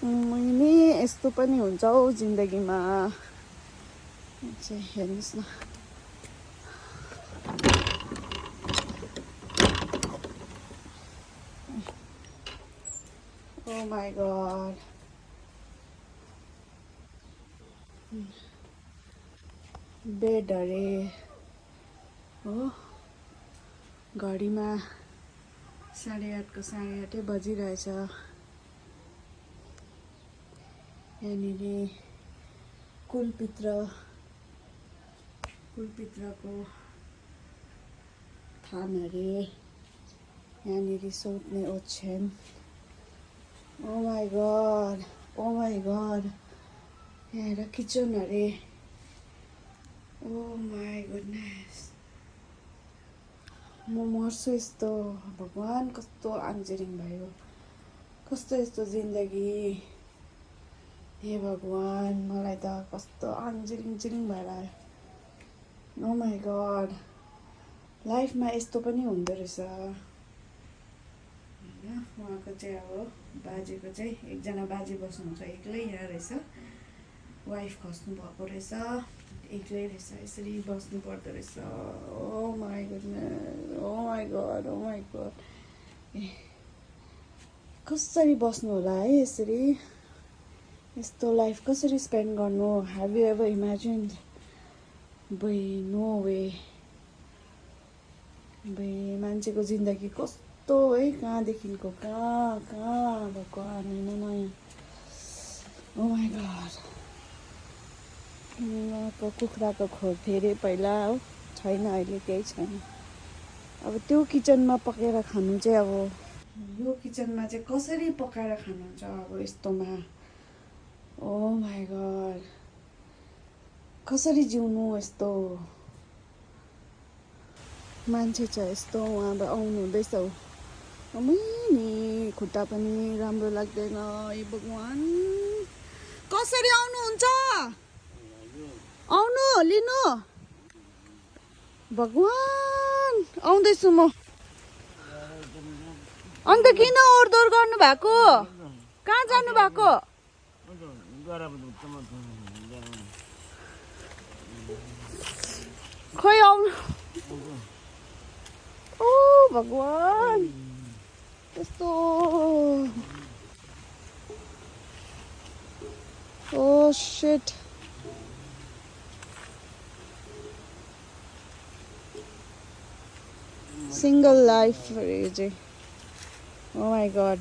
नि यस्तो पनि हुन्छ हौ जिन्दगीमा चाहिँ हेर्नुहोस् न ओ माई गॉड बेड अरे हो घडीमा 8:30 बजिरहेछ यहाँनिर कुलपित्रको थान अरे यहाँनिर सुत्ने ओछ्यान ओ माई गॉड यहाँ किचन अरे ओ माई गुडनेस म मर्छु यस्तो भगवान कस्तो आन्जरिङ भयो कस्तो यस्तो जिन्दगी हे भगवान मलाई त कस्तो आन्जरिङ भएर आयो ओ माई गॉड लाइफमा यस्तो पनि हुँदो रहेछ हैन उहाँको चाहिँ अब बाजेको चाहिँ एकजना बाजे बस्नुहुन्छ एक्लै यहाँ रहेछ वाइफ खस्नु भएको रहेछ एक्लै रहेछ यसरी बस्नु पर्दो रहेछ ओ माई गॉड कसरी बस्नु होला है यसरी यस्तो लाइफ कसरी स्पेन्ड गर्नु have you ever imagined no way मान्छेको जिन्दगी कस्तो है कहाँदेखिको कहाँ भगवान होइन नयाँ ओ माई गॉड यहाँको कुखुराको खोर धेरै पहिला हो छैन अहिले केही छैन अब त्यो किचनमा पकाएर खानु चाहिँ अब यो किचनमा चाहिँ कसरी पकाएर खानुहुन्छ अब यस्तोमा ओ माई गॉड कसरी जिउनु यस्तो मान्छे छ यस्तो उहाँ अब आउनु हुँदैछ नि खुट्टा पनि राम्रो लाग्दैन ए भगवान कसरी आउनुहुन्छ आउनु लिनु भगवान आउँदैछु म अन्त किन ओरदोर गर्नु भएको कहाँ जानु भएको खोइ आउनु ओ भगवान त्यस्तो oh shit single life oh my God